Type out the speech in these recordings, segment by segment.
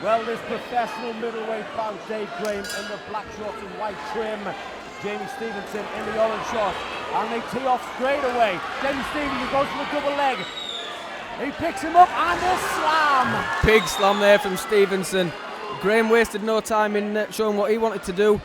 Well, this professional middleweight bout, Dave Graham in the black shorts and white trim, Jamie Stephenson in the orange shorts, and they tee off straight away. Jamie Stephenson goes for the double leg. He picks him up and a slam. Big slam there from Stephenson. Graham wasted no time in showing what he wanted to do,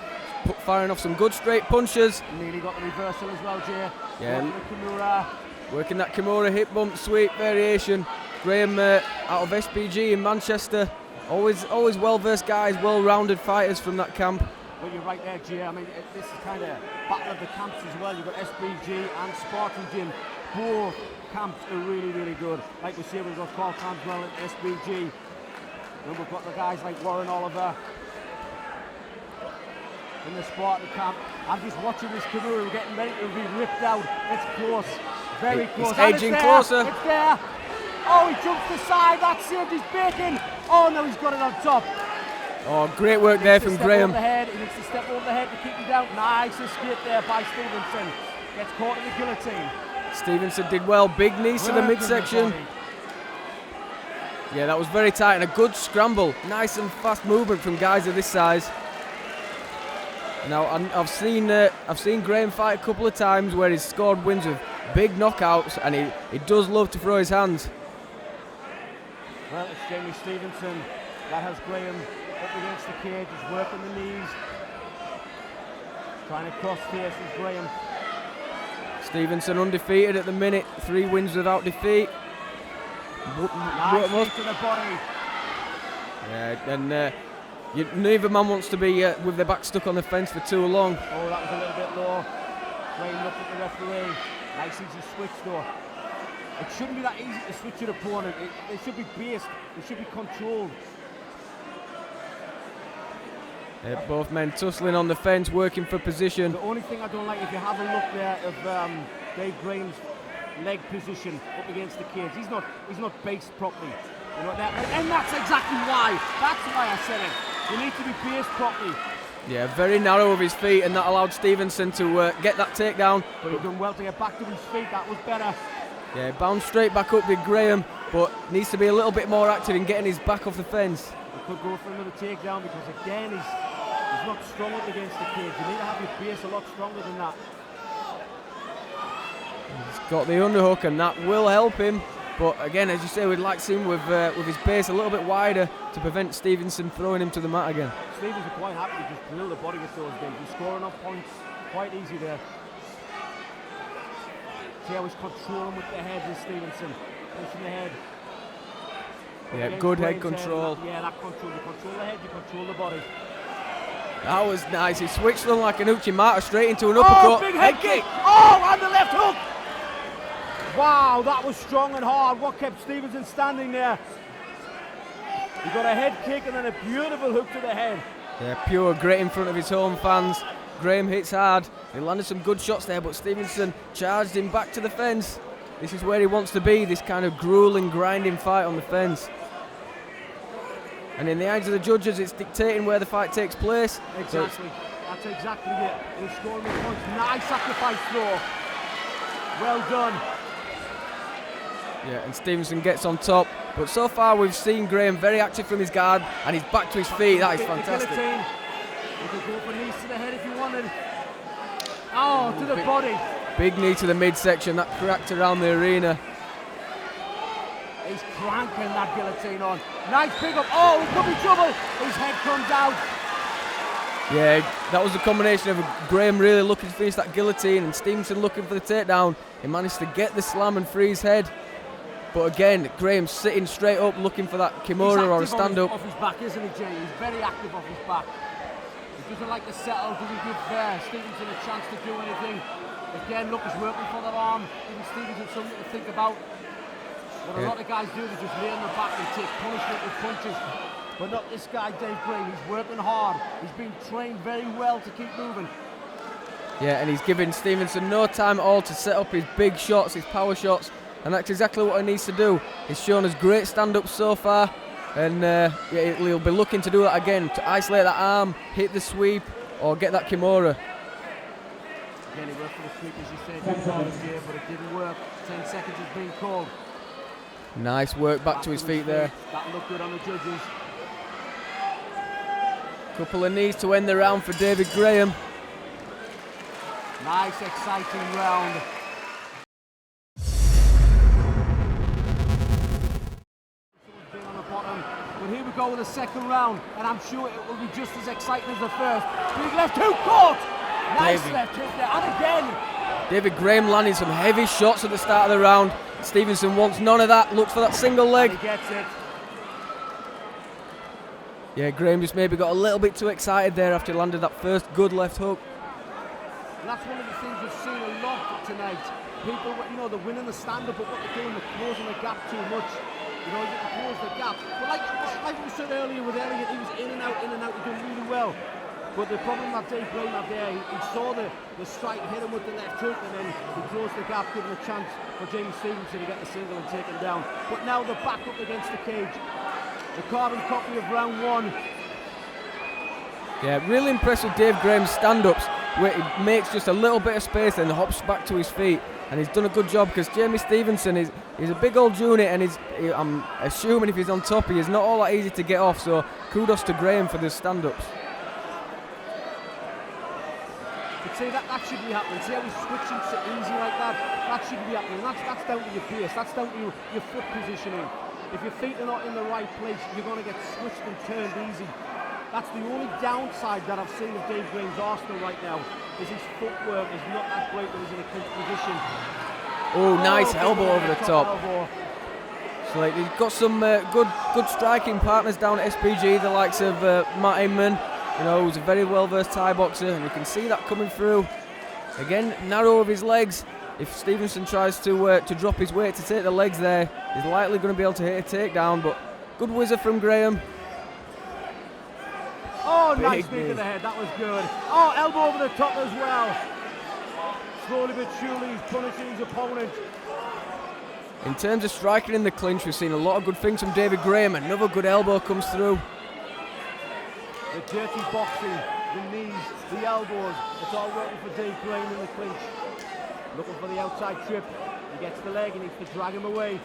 firing off some good straight punches. Nearly got the reversal as well, Jay. Yeah. Kimura. Working that Kimura hip bump sweep variation. Graham out of SBG in Manchester. Always well-versed guys, well-rounded fighters from that camp. Well, you're right there, Jay. I mean, this is kind of battle of the camps as well. You've got SBG and Spartan Gym. Both camps are really, really good. Like we see, we've got Carl Campbell at SBG. And we've got the guys like Warren Oliver in the Spartan camp. I'm just watching this Kimura getting ready to be ripped out. It's close, very close. It's edging closer. It's there. Oh, he jumps the side. That's saved his bacon. Oh no, he's got it on top. Oh, great work there from Graham. He needs to step over the head to keep him down. Nice escape there by Stephenson. Gets caught in the guillotine. Stephenson did well. Big knees to the midsection. Yeah, that was very tight and a good scramble. Nice and fast movement from guys of this size. Now, I've seen Graham fight a couple of times where he's scored wins with big knockouts, and he does love to throw his hands. Well, it's Jamie Stephenson that has Graham up against the cage. He's working the knees, trying to cross faces Graham. Stephenson undefeated at the minute, 3 wins without defeat. Nice knee to the body. Yeah, and neither man wants to be with their back stuck on the fence for too long. Oh, that was a little bit low. Graham looked at the referee. Nice easy switch though. It shouldn't be that easy to switch your opponent. It should be based. It should be controlled. Both men tussling on the fence, working for position. The only thing I don't like, if you have a look there of Dave Graham's leg position up against the cage, he's not based properly. You know that, and that's exactly why. That's why I said it. You need to be based properly. Yeah, very narrow of his feet, and that allowed Stephenson to get that takedown. But he done well to get back to his feet. That was better. Yeah, bounced straight back up with Graham, but needs to be a little bit more active in getting his back off the fence. He could go for another takedown because again he's not strong up against the cage. You need to have your base a lot stronger than that. He's got the underhook, and that will help him. But again, as you say, we'd like to see him with his base a little bit wider to prevent Stephenson throwing him to the mat again. Stephenson quite happy to just drill the body with those games. He's scoring off points quite easy there. See how he's controlling with the head, is Stephenson. Pushing the head. Yeah, good head control. Yeah, that control. You control the head, you control the body. That was nice. He switched them like an Uchimata straight into an uppercut. Oh, big head kick. Oh, and the left hook. Wow, that was strong and hard. What kept Stephenson standing there? He got a head kick and then a beautiful hook to the head. Yeah, pure grit in front of his home fans. Graham hits hard. He landed some good shots there, but Stephenson charged him back to the fence. This is where he wants to be, this kind of grueling, grinding fight on the fence. And in the eyes of the judges, it's dictating where the fight takes place. Exactly. That's exactly it. He's scoring the points. Nice sacrifice throw. Well done. Yeah, and Stephenson gets on top. But so far, we've seen Graham very active from his guard, and he's back to his feet. That is fantastic. You could go for knees to the head if you wanted. Oh, to the body. Big knee to the midsection. That cracked around the arena. He's cranking that guillotine on. Nice pick up. Oh, he could be trouble. His head comes out. Yeah, that was a combination of Graham really looking to finish that guillotine and Stephenson looking for the takedown. He managed to get the slam and free his head. But again, Graham's sitting straight up looking for that Kimura or a stand-up. Off his back, isn't he, Jay? He's very active off his back. He doesn't like to settle. Doesn't give Stephenson a chance to do anything. Again, look, he's working for that arm. Giving Stephenson something to think about. What a lot of guys do, they just lay on the back and take punishment with punches. But not this guy, Dave Graham. He's working hard. He's been trained very well to keep moving. Yeah, and he's giving Stephenson no time at all to set up his big shots, his power shots, and that's exactly what he needs to do. He's shown us great stand-ups so far, and yeah, he'll be looking to do that again, to isolate that arm, hit the sweep, or get that Kimura. Again, he worked for the sweep, as you said, but it didn't work. 10 seconds has been called. Nice work back to his feet there. That looked good on the judges. Couple of knees to end the round for David Graham. Nice, exciting round. On the bottom. But here we go with the second round, and I'm sure it will be just as exciting as the first. Big left hook caught. Nice left hook there, and again. David Graham landing some heavy shots at the start of the round. Stephenson wants none of that, looks for that single leg. And he gets it. Yeah, Graham just maybe got a little bit too excited there after he landed that first good left hook. And that's one of the things we've seen a lot tonight. People, they're winning the stand-up, but what they're doing, they're closing the gap too much. You can close the gap. But like we said earlier with Elliott, he was in and out, he's doing really well. But the problem that Dave Graham had there, he saw the strike, hit him with the left hook, and then he closed the gap, giving a chance for James Stephenson to get the single and take him down. But now they're back up against the cage. The carbon copy of round one. Yeah, really impressed with Dave Graham's stand-ups, where he makes just a little bit of space and hops back to his feet. And he's done a good job, because Jamie Stephenson he's a big old unit, and I'm assuming if he's on top, he is not all that easy to get off. So kudos to Graham for the stand-ups. See, that shouldn't be happening. See how he's switching so easy like that? That shouldn't be happening. That's down to your base. That's down to your foot positioning. If your feet are not in the right place, you're going to get switched and turned easy. That's the only downside that I've seen of Dave Graham's arsenal right now, is his footwork is not that great when he's in a clinch position. Oh, nice elbow over the top. So he's got some good striking partners down at SPG, the likes of Matt Inman, who's a very well-versed Thai boxer, and you can see that coming through. Again, narrow of his legs. If Stephenson tries to drop his weight to take the legs there, he's likely going to be able to hit a takedown, but good whizzer from Graham. Oh, nice knee to the head, that was good. Oh, elbow over the top as well. Slowly but surely, he's punishing his opponent. In terms of striking in the clinch, we've seen a lot of good things from David Graham. Another good elbow comes through. The dirty boxing, the knees, the elbows, it's all working for Dave Graham in the clinch. Looking for the outside trip. He gets the leg and he needs to drag him away.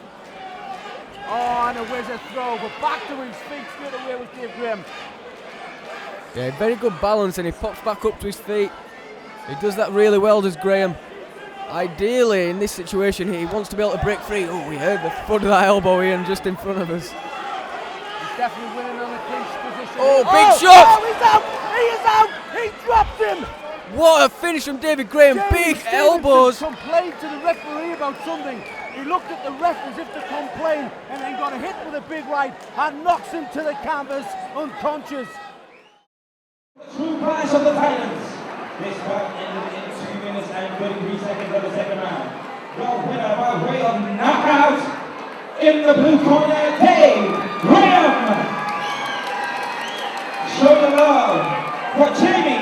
Oh, and a whizzer throw, but back to his feet straight away with Dave Graham. Yeah, very good balance, and he pops back up to his feet. He does that really well, does Graham. Ideally, in this situation, he wants to be able to break free. Oh, we heard the thud of that elbow in just in front of us. He's definitely winning on the clinch position. Oh, big shot! Oh, he's out! He is out! He dropped him! What a finish from David Graham. Big elbows. Complained to the referee about something. He looked at the ref as if to complain, and then got a hit with a big right and knocks him to the canvas unconscious. True clash of the Titans. This fight ended in 2 minutes and 33 seconds of the second round. Your winner by way of knockout in the blue corner, Dave Graham. Show the love for Jamie